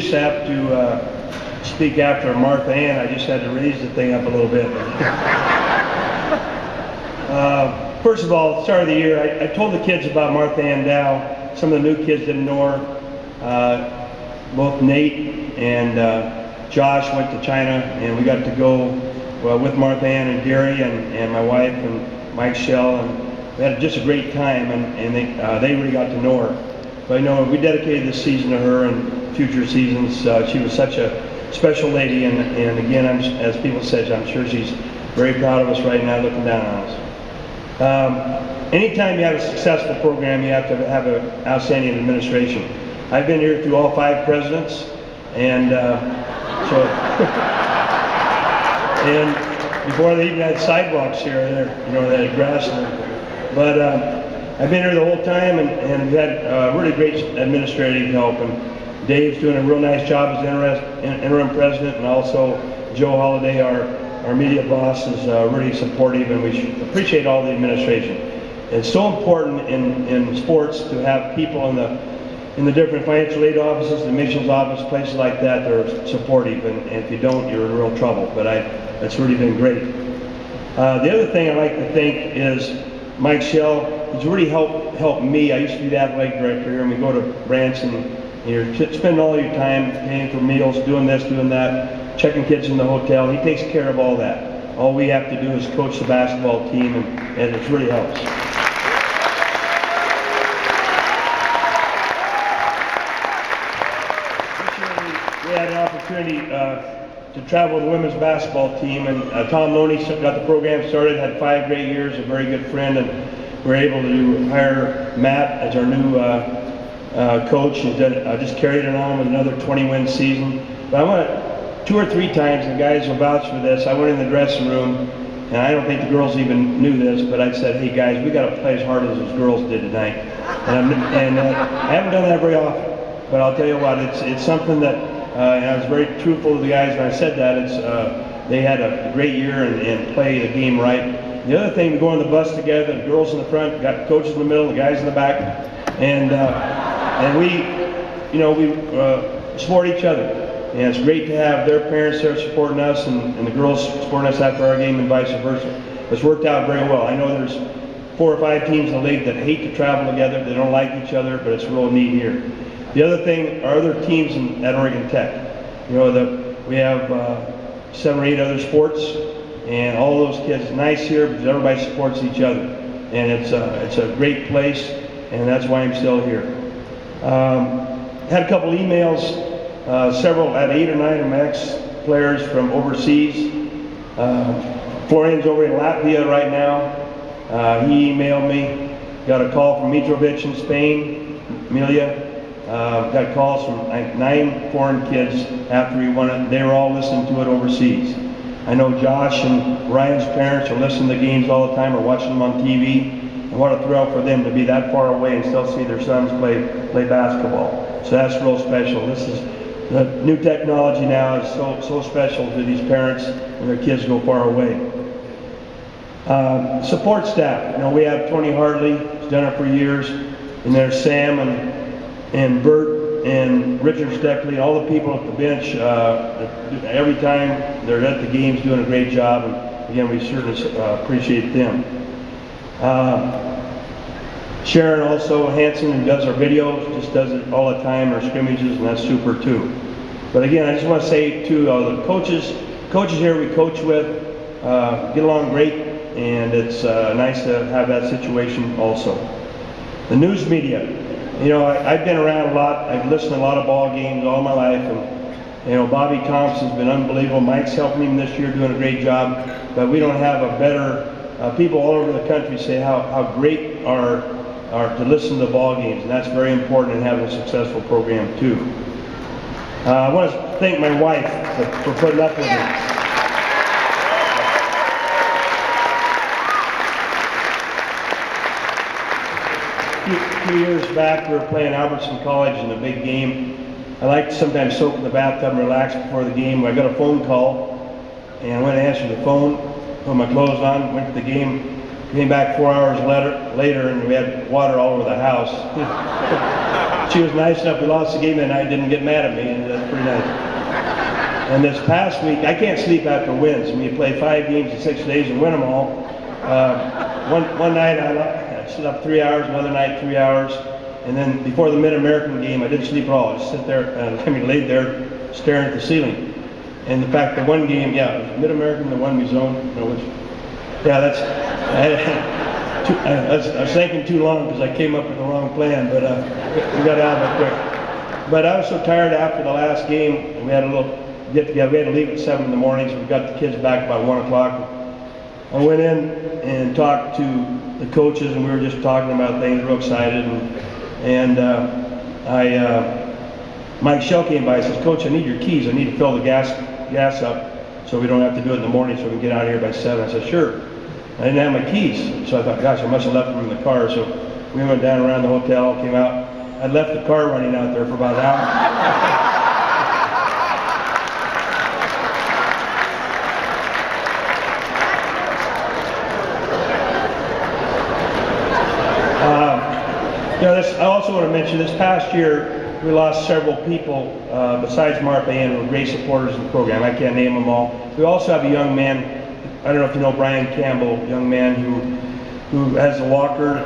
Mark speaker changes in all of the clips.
Speaker 1: used to have to speak after Martha Ann. I just had to raise the thing up a little bit. First of all, start of the year, I told the kids about Martha Ann Dow. Some of the new kids didn't know her. Both Nate and Josh went to China, and we got to go with Martha Ann and Gary and my wife and Mike Shell, and we had just a great time, and they really got to know her. But we dedicated this season to her and future seasons. She was such a special lady, and again, as people said, I'm sure she's very proud of us right now, looking down on us. Anytime you have a successful program, you have to have an outstanding administration. I've been here through all 5 presidents, and and before they even had sidewalks here, they had grass and everything. But I've been here the whole time, and we've had really great administrative help. And Dave's doing a real nice job as interim president, and also Joe Holliday, our media boss, is really supportive, and we appreciate all the administration. It's so important in sports to have people in the different financial aid offices, the missions office, places like that are supportive, and if you don't, you're in real trouble. But it's really been great. The other thing I like to thank is Mike Shell. He's really helped me. I used to be the athletic director here, and we go to Branson, and you're spending all your time paying for meals, doing this, doing that, checking kids in the hotel. He takes care of all that. All we have to do is coach the basketball team, and it really helps. We had an opportunity to travel with the women's basketball team, and Tom Loney got the program started, had 5 great years, a very good friend, and we were able to hire Matt as our new coach, and just carried it on with another 20-win season. But I want to, 2 or 3 times, and the guys will vouch for this, I went in the dressing room, and I don't think the girls even knew this, but I said, hey guys, we got to play as hard as those girls did tonight. And I haven't done that very often, but I'll tell you what, it's something that, and I was very truthful to the guys when I said that. They had a great year and play the game right. The other thing, we go on the bus together, the girls in the front, got coaches in the middle, the guys in the back, and we support each other. And it's great to have their parents there supporting us, and the girls supporting us after our game, and vice versa. It's worked out very well. I know there's 4 or 5 teams in the league that hate to travel together, they don't like each other, but it's real neat here. The other thing, our other teams at Oregon Tech, we have 7 or 8 other sports, and all those kids, nice here because everybody supports each other, and it's a great place, and that's why I'm still here. Had a couple emails, several, at 8 or 9 of my ex-players from overseas. Florian's over in Latvia right now. He emailed me, got a call from Mitrovic in Spain, Amelia. Got calls from 9 foreign kids after he won it. They were all listening to it overseas. I know Josh and Ryan's parents are listening to games all the time or watching them on TV. And what a thrill for them to be that far away and still see their sons play basketball. So that's real special. This is the new technology now is so special to these parents when their kids go far away. Support staff. We have Tony Hartley, who's done it for years, and there's Sam and Bert and Richard Steckley, all the people at the bench, every time they're at the games doing a great job, and again, we certainly appreciate them. Sharon also, Hanson, who does our videos, just does it all the time, our scrimmages, and that's super too. But again, I just want to say to the coaches here we coach with, get along great, and it's nice to have that situation also. The news media. I've been around a lot. I've listened to a lot of ball games all my life, and Bobby Thompson's been unbelievable. Mike's helping him this year, doing a great job. But we don't have a better people all over the country say how great are to listen to ball games, and that's very important in having a successful program too. I want to thank my wife for putting up with me. A few years back, we were playing Albertson College in a big game. I like to sometimes soak in the bathtub and relax before the game. I got a phone call, and I went and answered the phone, put my clothes on, went to the game, came back 4 hours later, and we had water all over the house. she was nice enough. We lost the game that night, didn't get mad at me, and that's pretty nice. And this past week, I can't sleep after wins. I mean, you play 5 games in 6 days and win them all. One night I slept 3 hours, another night 3 hours, and then before the Mid-American game, I didn't sleep at all. I just sit there, laid there staring at the ceiling. And the fact that one game, yeah, it was Mid-American, the one we zoned, yeah, that's, I was thinking too long because I came up with the wrong plan, but we got out of it quick. But I was so tired after the last game, and we had a little get together. We had to leave at 7 in the morning, so we got the kids back about 1 o'clock. I went in and talked to the coaches, and we were just talking about things, real excited. Mike Shell came by and says, "Coach, I need your keys. I need to fill the gas up so we don't have to do it in the morning so we can get out of here by 7. I said, "Sure." I didn't have my keys, so I thought, gosh, I must have left them in the car. So we went down around the hotel, came out. I left the car running out there for about an hour. I also want to mention this past year we lost several people besides Marpe and were great supporters of the program. I can't name them all. We also have a young man, I don't know if you know Brian Campbell, a young man who has a walker,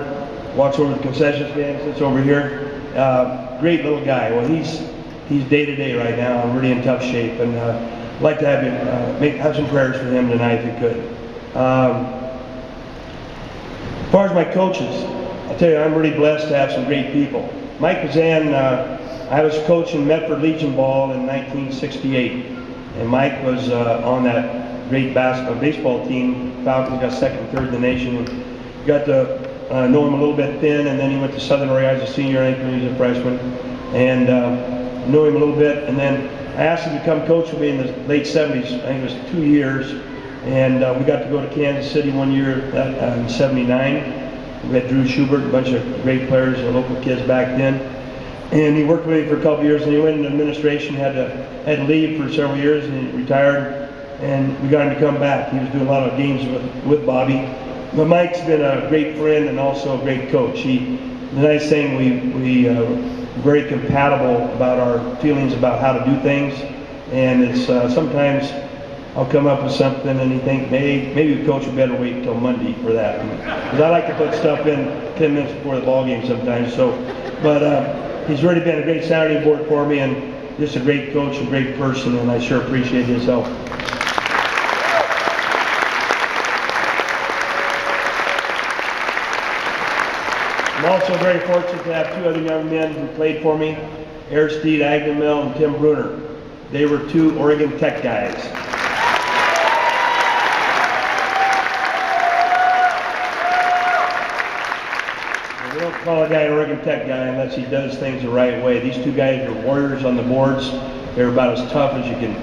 Speaker 1: walks over to the concession stand, sits over here. Great little guy. Well, he's day to day right now, and really in tough shape, and I'd like to have you have some prayers for him tonight if you could. As far as my coaches, I'll tell you, I'm really blessed to have some great people. Mike Bazan, I was coaching Medford Legion ball in 1968, and Mike was on that great baseball team. Falcons got second and third in the nation. And got to know him a little bit then, and then he went to Southern Area as a senior, I think, when he was a freshman, and knew him a little bit. And then I asked him to come coach with me in the late 70s. I think it was 2 years, and we got to go to Kansas City one year in 79. We had Drew Schubert, a bunch of great players, local kids back then. And he worked with me for a couple of years, and he went into administration, had to leave for several years, and he retired. And we got him to come back. He was doing a lot of games with Bobby. But Mike's been a great friend and also a great coach. The nice thing, we very compatible about our feelings about how to do things. And it's sometimes I'll come up with something and he think, maybe the coach would better wait until Monday for that. Because I like to put stuff in 10 minutes before the ball game sometimes. But he's really been a great sounding board for me, and just a great coach, a great person, and I sure appreciate his help. I'm also very fortunate to have 2 other young men who played for me, Aristide Agnamel and Tim Bruner. They were 2 Oregon Tech guys. We don't call a guy an Oregon Tech guy unless he does things the right way. These 2 guys are warriors on the boards. They're about as tough as you can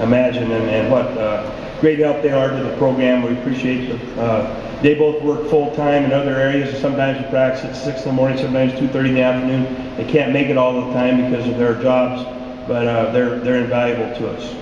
Speaker 1: imagine, and what great help they are to the program. We appreciate them. They both work full-time in other areas. Sometimes we practice at 6 in the morning, sometimes 2:30 in the afternoon. They can't make it all the time because of their jobs, but they're invaluable to us.